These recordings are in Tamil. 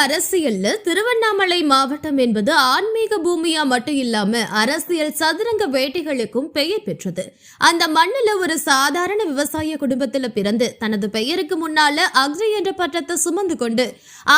அரசியல்ல திருவண்ணாமலை மாவட்டம் என்பது ஆன்மீக பூமியா மட்டும் இல்லாம அரசியல் சதுரங்க வேட்டைகளுக்கும் பெயர் பெற்றது. அந்த மண்ணுல ஒரு சாதாரண விவசாய குடும்பத்துல பிறந்து தனது பெயருக்கு முன்னால அக்ரி என்ற பட்டத்தை சுமந்து கொண்டு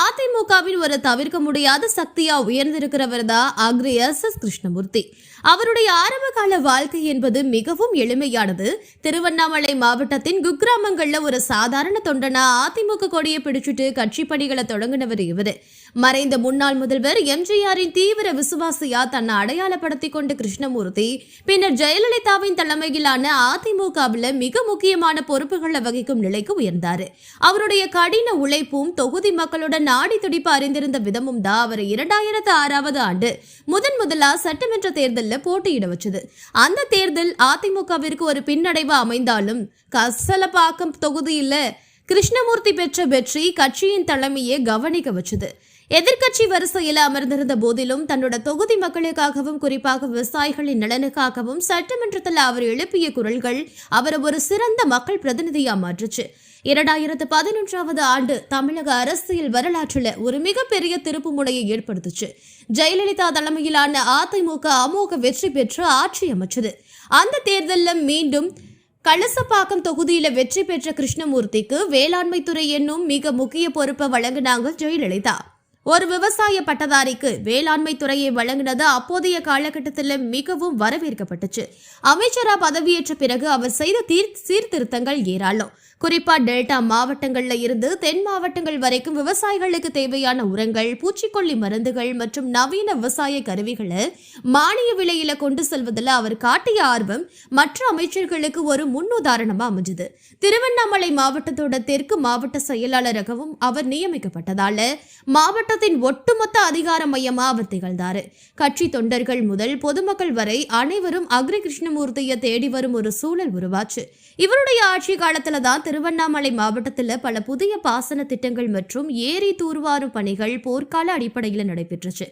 அதிமுகவின் ஒரு தவிர்க்க முடியாத சக்தியா உயர்ந்திருக்கிறவர் தான் அக்ரி எஸ் கிருஷ்ணமூர்த்தி. அவருடைய ஆரம்ப கால வாழ்க்கை என்பது மிகவும் எளிமையானது. திருவண்ணாமலை மாவட்டத்தின் குக்கிராமங்கள்ல ஒரு சாதாரண தொண்டனா அதிமுக கொடியை பிடிச்சிட்டு கட்சி பணிகளை தொடங்கினவர் இவரு. மறைந்த முன்னாள் முதல்வர் எம்ஜிஆரின் தீவிர விசுவாசியா தன்னை அடையாளப்படுத்திக் கொண்ட கிருஷ்ணமூர்த்தி பின்னர் ஜெயலலிதாவின் தலைமையிலான அதிமுகவில் மிக முக்கியமான பொறுப்புகளை வகிக்கும் நிலைக்கு உயர்ந்தார். அவருடைய கடின உழைப்பும் தொகுதி மக்களுடன் நாடி துடிப்பு அறிந்திருந்த விதமும் தான் அவர் 2006 ஆண்டு முதலா சட்டமன்ற தேர்தலில் போட்டியிட வச்சது. அந்த தேர்தல் அதிமுகவிற்கு ஒரு பின்னடைவு அமைந்தாலும் கசலப்பாக்கம் தொகுதியில கிருஷ்ணமூர்த்தி பெற்ற வெற்றி கட்சியின் தலைமையை கவனிக்க வச்சது. எதிர்க்கட்சி வரிசையில் அமர்ந்திருந்த போதிலும் தன்னோட தொகுதி மக்களுக்காகவும் குறிப்பாக விவசாயிகளின் நலனுக்காகவும் சட்டமன்றத்தில் அவர் எழுப்பிய குரல்கள் அவரை ஒரு சிறந்த மக்கள் பிரதிநிதியா மாற்றுச்சு. 2011 ஆண்டு தமிழக அரசியல் வரலாற்றில் ஒரு மிகப்பெரிய திருப்பு முனையை ஏற்படுத்துச்சு. ஜெயலலிதா தலைமையிலான அதிமுக அமோக வெற்றி பெற்று ஆட்சி அமைச்சது. அந்த தேர்தலில் மீண்டும் கலசப்பாக்கம் தொகுதியில வெற்றி பெற்ற கிருஷ்ணமூர்த்திக்கு வேளாண்மை துறை என்னும் மிக முக்கிய பொறுப்பை வழங்கினாங்க ஜெயலலிதா. ஒரு விவசாய பட்டதாரிக்கு வேளாண்மை துறையை வழங்கினது அப்போதைய காலகட்டத்தில் மிகவும் வரவேற்கப்பட்டுச்சு. அமைச்சரா பதவியேற்ற பிறகு அவர் செய்த சீர்திருத்தங்கள் ஏராளம். குறிப்பா டெல்டா மாவட்டங்கள்ல இருந்து தென் மாவட்டங்கள் வரைக்கும் விவசாயிகளுக்கு தேவையான உரங்கள், பூச்சிக்கொல்லி மருந்துகள் மற்றும் நவீன விவசாய கருவிகளை மானிய விலையில கொண்டு செல்வதில் அவர் காட்டிய ஆர்வம் மற்ற அமைச்சர்களுக்கு ஒரு முன்னுதாரணமா அமைஞ்சது. திருவண்ணாமலை மாவட்டத்தோட தெற்கு மாவட்ட செயலாளராகவும் அவர் நியமிக்கப்பட்டதால மாவட்டத்தின் ஒட்டுமொத்த அதிகார மையமா அவர் திகழ்ந்தாரு. கட்சி தொண்டர்கள் முதல் பொதுமக்கள் வரை அனைவரும் அக்ரி கிருஷ்ணமூர்த்தியை தேடி வரும் ஒரு சூழல் உருவாச்சு. இவருடைய ஆட்சி காலத்துல தான் திருவண்ணாமலை மாவட்டத்தில் பல புதிய பாசன திட்டங்கள் மற்றும் ஏரி தூர்வாரும் பணிகள் போர்க்கால அடிப்படையில் நடைபெற்றுச்சு.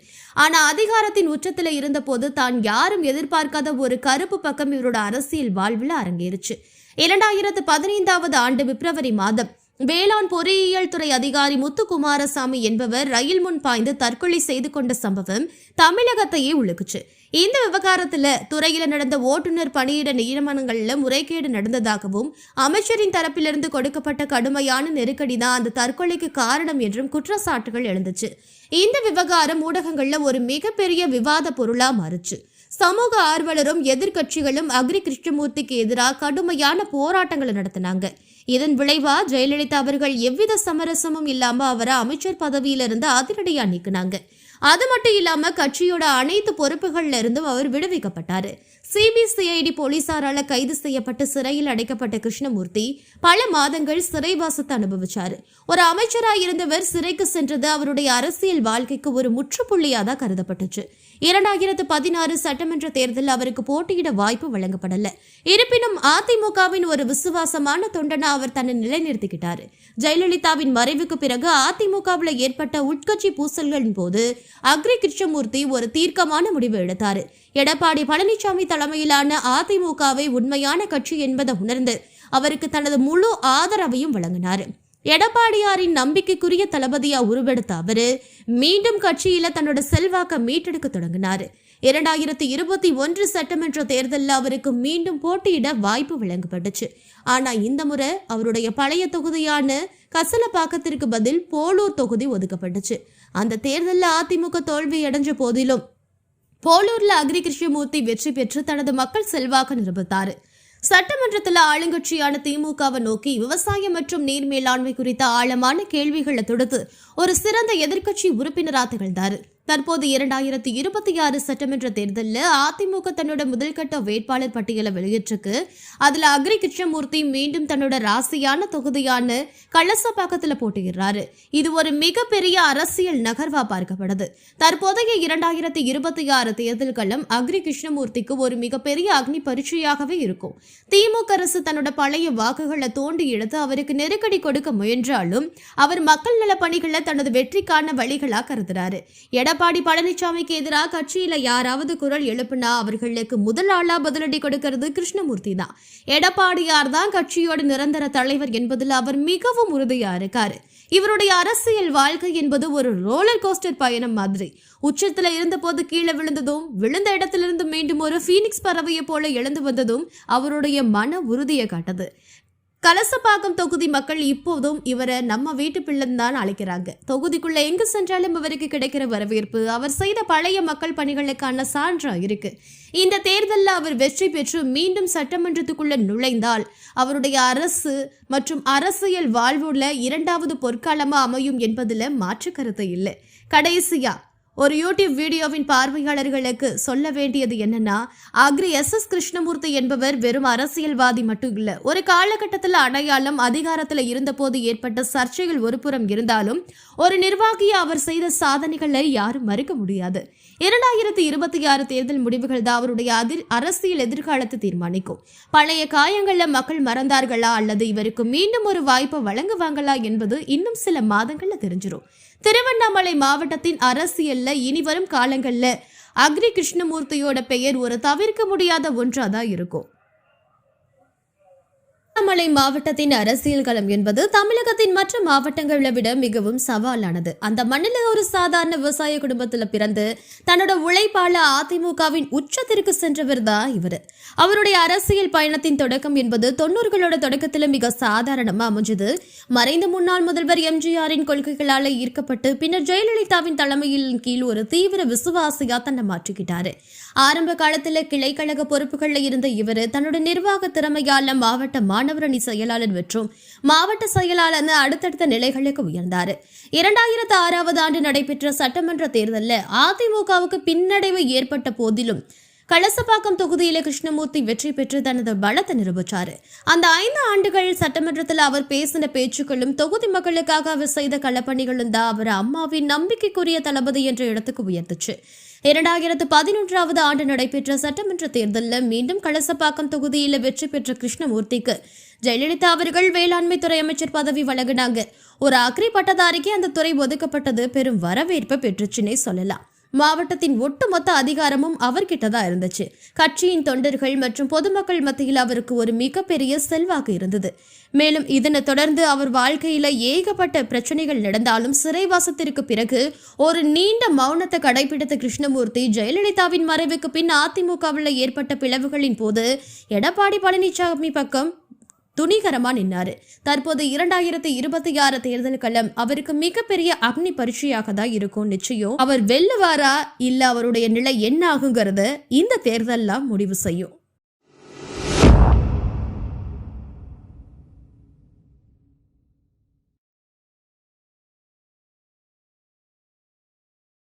ஆனா அதிகாரத்தின் உச்சத்தில் இருந்த போது தான் யாரும் எதிர்பார்க்காத ஒரு கருப்பு பக்கம் இவரோட அரசியல் வாழ்வில் அரங்கேறுச்சு. 2015 ஆண்டு பிப்ரவரி மாதம் வேளாண் பொறியியல் துறை அதிகாரி முத்துக்குமாரசாமி என்பவர் ரயில் முன் பாய்ந்து தற்கொலை செய்து கொண்ட சம்பவம் தமிழகத்தையே உலுக்குச்சு. இந்த விவகாரத்துல துறையில நடந்த ஓட்டுநர் பணியிட நியமனங்கள்ல முறைகேடு நடந்ததாகவும் அமைச்சரின் தரப்பிலிருந்து கொடுக்கப்பட்ட கடுமையான நெருக்கடி தான் அந்த தற்கொலைக்கு காரணம் என்றும் குற்றச்சாட்டுகள் எழுந்துச்சு. இந்த விவகாரம் ஊடகங்கள்ல ஒரு மிகப்பெரிய விவாத பொருளா மாறுச்சு. சமூக ஆர்வலரும் எதிர்கட்சிகளும் அக்ரி கிருஷ்ணமூர்த்திக்கு எதிராக கடுமையான போராட்டங்களை நடத்தினாங்க. இதன் விளைவா ஜெயலலிதா அவர்கள் எவ்வித சமரசமும் இல்லாம அவரை அமைச்சர் பதவியிலிருந்து அதிரடியா நீக்கினாங்க. அது மட்டும் இல்லாம கட்சியோட அனைத்து பொறுப்புகள்ல இருந்தும் அவர் விடுவிக்கப்பட்டாரு. சிபிசிஐடி போலீசாரால கைது செய்யப்பட்டு சிறையில் அடைக்கப்பட்ட கிருஷ்ணமூர்த்தி பல மாதங்கள் சிறைவாசத்தை அனுபவிச்சாரு. ஒரு அமைச்சராக இருந்தவர் சிறைக்கு சென்றது அவருடைய அரசியல் வாழ்க்கைக்கு ஒரு முற்றுப்புள்ளியா தான் கருதப்பட்டுச்சு. 2016 சட்டமன்ற தேர்தலில் அவருக்கு போட்டியிட வாய்ப்பு வழங்கப்படல. இருப்பினும் அதிமுகவின் ஒரு விசுவாசமான தொண்டனா அவர் தன்னை நிலைநிறுத்திக்கிட்டாரு. ஜெயலலிதாவின் மறைவுக்கு பிறகு அதிமுகவில் ஏற்பட்ட உட்கட்சி பூசல்களின் போது அக்ரி கிருஷ்ணமூர்த்தி ஒரு தீர்க்கமான முடிவு எடுத்தாரு. எடப்பாடி பழனிசாமி தலைமையிலான அதிமுகவை உண்மையான கட்சி என்பதை உணர்ந்து அவருக்கு தனது முழு ஆதரவையும் வழங்கினார். எடப்பாடியாரின் நம்பிக்கைக்குரிய தளபதியா உருவெடுத்த அவரு மீண்டும் கட்சியில தன்னோட செல்வாக்க மீட்டெடுக்க தொடங்கினார். 2021 சட்டமன்ற தேர்தலில் அவருக்கு மீண்டும் போட்டியிட வாய்ப்பு வழங்கப்பட்டுச்சு. ஆனா இந்த முறை அவருடைய பழைய தொகுதியான கசலப்பாக்கத்திற்கு பதில் போலூர் தொகுதி ஒதுக்கப்பட்டுச்சு. அந்த தேர்தலில் அதிமுக தோல்வி அடைஞ்ச போதிலும் போலூர்ல அக்ரி கிருஷ்ணமூர்த்தி வெற்றி பெற்று தனது மக்கள் செல்வாக்க நிரூபித்தாரு. சட்டமன்றத்தில் ஆளுங்கட்சியான திமுகவை நோக்கி விவசாயம் மற்றும் நீர் மேலாண்மை குறித்த ஆழமான கேள்விகளை தொடுத்து ஒரு சிறந்த எதிர்க்கட்சி உறுப்பினராக திகழ்ந்தார். தற்போது 2026 சட்டமன்ற தேர்தலில் அதிமுக தன்னோட முதல்கட்ட வேட்பாளர் பட்டியலை வெளியிட்டிருக்கு. அதுல அக்ரி கிருஷ்ணமூர்த்தி மீண்டும் தன்னோட ராசியான தொகுதியான கலசப்பாக்கத்தில் போட்டியிடுறாரு. இது ஒரு மிகப்பெரிய அரசியல் நகர்வா பார்க்கப்படுது. தற்போதைய 2026 தேர்தல் களம் அக்ரி கிருஷ்ணமூர்த்திக்கு ஒரு மிகப்பெரிய அக்னி பரீட்சையாகவே இருக்கும். திமுக அரசு தன்னோட பழைய வாக்குகளை தோண்டி எடுத்து அவருக்கு நெருக்கடி கொடுக்க முயன்றாலும் அவர் மக்கள் நல பணிகளை தனது வெற்றிக்கான வழிகளா கருதுறாரு. எடப்பாடி பழனிசாமிக்கு எதிராக கட்சியில யாராவது குரல் எழுப்புனா அவர்களுக்கு முதல் ஆளா பதிலடி கொடுக்கிறது கிருஷ்ணமூர்த்தி தான். எடப்பாடியார் தான் கட்சியோட நிரந்தர தலைவர் என்பதில் அவர் மிகவும் உறுதியா இருக்காரு. இவருடைய அரசியல் வாழ்க்கை என்பது ஒரு ரோலர் கோஸ்டர் பயணம் மாதிரி. உச்சத்துல இருந்த போது கீழே விழுந்ததும், விழுந்த இடத்திலிருந்து மீண்டும் ஒரு பீனிக்ஸ் பறவையை போல எழுந்து வந்ததும் அவருடைய மன உறுதியை காட்டது. கலசப்பாக்கம் தொகுதி மக்கள் இப்போதும் இவரை நம்ம வீட்டு பிள்ளைன்னு தான் அழைக்கிறாங்க. தொகுதிக்குள்ள எங்கு சென்றாலும் இவருக்கு கிடைக்கிற வரவேற்பு அவர் செய்த பழைய மக்கள் பணிகளுக்கான சான்றா இருக்கு. இந்த தேர்தலில் அவர் வெற்றி பெற்று மீண்டும் சட்டமன்றத்துக்குள்ள நுழைந்தால் அவருடைய அரசு மற்றும் அரசியல் வாழ்வுல இரண்டாவது பொற்காலமா அமையும் என்பதுல மாற்று கருத்து இல்லை. கடைசியா ஒரு யூடியூப் வீடியோவின் பார்வையாளர்களுக்கு சொல்ல வேண்டியது என்னன்னா, அக்ரி SS கிருஷ்ணமூர்த்தி என்பவர் வெறும் அரசியல்வாதி மட்டும் இல்ல. ஒரு காலகட்டத்தில் அடையாளம் அதிகாரத்தில் இருந்த போது ஏற்பட்ட சர்ச்சைகள் ஒரு புறம் இருந்தாலும் ஒரு நிர்வாகியை அவர் செய்த சாதனைகளை யாரும் மறுக்க முடியாது. 2026 தேர்தல் முடிவுகள் தான் அவருடைய அரசியல் எதிர்காலத்தை தீர்மானிக்கும். பழைய காயங்கள்ல மக்கள் மறந்தார்களா அல்லது இவருக்கு மீண்டும் ஒரு வாய்ப்பை வழங்குவாங்களா என்பது இன்னும் சில மாதங்கள்ல தெரிஞ்சிடும். திருவண்ணாமலை மாவட்டத்தின் அரசியல்ல இனி வரும் காலங்கள்ல அக்ரி கிருஷ்ணமூர்த்தியோட பெயர் ஒரு தவிர்க்க முடியாத ஒன்றாதான் இருக்கும். திருவண்ணாமலை மாவட்டத்தின் அரசியல் களம் என்பது தமிழகத்தின் மற்ற மாவட்டங்களை விட மிகவும் சவாலானது. அந்த மண்ணில் ஒரு சாதாரண விவசாய குடும்பத்தில் பிறந்து தன்னோட உழைப்பால அதிமுகவின் உச்சத்திற்கு சென்றவர் தான் இவர். அவருடைய அரசியல் பயணத்தின் தொடக்கம் என்பது 90களோட தொடக்கத்தில் மிக சாதாரணமா அமைஞ்சது. மறைந்த முன்னாள் முதல்வர் எம்ஜிஆரின் கொள்கைகளால ஈர்க்கப்பட்டு பின்னர் ஜெயலலிதாவின் தலைமையில் கீழ் ஒரு தீவிர விசுவாசியா தன்னை மாற்றிக்கிட்டாரு. ஆரம்ப காலத்துல கிளைக்கழக பொறுப்புகள்ல இருந்த இவர் தன்னோட நிர்வாக திறமையால மாவட்ட மாணவரணி செயலாளர் மற்றும் மாவட்ட செயலாளர் அடுத்தடுத்த நிலைகளுக்கு உயர்ந்தாரு. 2006 ஆண்டு நடைபெற்ற சட்டமன்ற தேர்தலில் அதிமுகவுக்கு பின்னடைவு ஏற்பட்ட போதிலும் கலசப்பாக்கம் தொகுதியில கிருஷ்ணமூர்த்தி வெற்றி பெற்று தனது பலத்தை நிரூபிச்சாரு. அந்த 5 ஆண்டுகள் சட்டமன்றத்தில் அவர் பேசின பேச்சுக்களும் தொகுதி மக்களுக்காக அவர் செய்த களப்பணிகளும் தான் அவர் அம்மாவின் நம்பிக்கைக்குரிய தளபதி என்ற இடத்துக்கு உயர்த்துச்சு. 2011 ஆண்டு நடைபெற்ற சட்டமன்ற தேர்தலில் மீண்டும் கலசப்பாக்கம் தொகுதியில் வெற்றி பெற்ற கிருஷ்ணமூர்த்திக்கு ஜெயலலிதா அவர்கள் வேளாண்மை துறை அமைச்சர் பதவி வழங்கினாங்க. ஒரு அக்ரி பட்டதாரிக்கு அந்த துறை ஒதுக்கப்பட்டது பெரும் வரவேற்பை பெற்றுச்சுன்னே சொல்லலாம். மாவட்டத்தின் ஒட்டுமொத்த அதிகாரமும் அவர்கிட்டதான் இருந்துச்சு. கட்சியின் தொண்டர்கள் மற்றும் பொதுமக்கள் மத்தியில் அவருக்கு ஒரு மிகப்பெரிய செல்வாக்கு இருந்தது. மேலும் இதனை தொடர்ந்து அவர் வாழ்க்கையில ஏகப்பட்ட பிரச்சனைகள் நடந்தாலும் சிறைவாசத்திற்கு பிறகு ஒரு நீண்ட மௌனத்தை கடைபிடித்த கிருஷ்ணமூர்த்தி ஜெயலலிதாவின் மறைவுக்கு பின் அதிமுகவில் ஏற்பட்ட பிளவுகளின் போது எடப்பாடி பழனிசாமி பக்கம் துணிகரமா நின்னாரு. தற்போது 2026 தேர்தல் களம் அவருக்கு மிகப்பெரிய அக்னி பரீட்சையாக தான் இருக்கும். நிச்சயம் அவர் வெல்லுவாரா இல்ல அவருடைய நிலை என்ன ஆகுங்கிறத இந்த தேர்தல் முடிவு செய்யும்.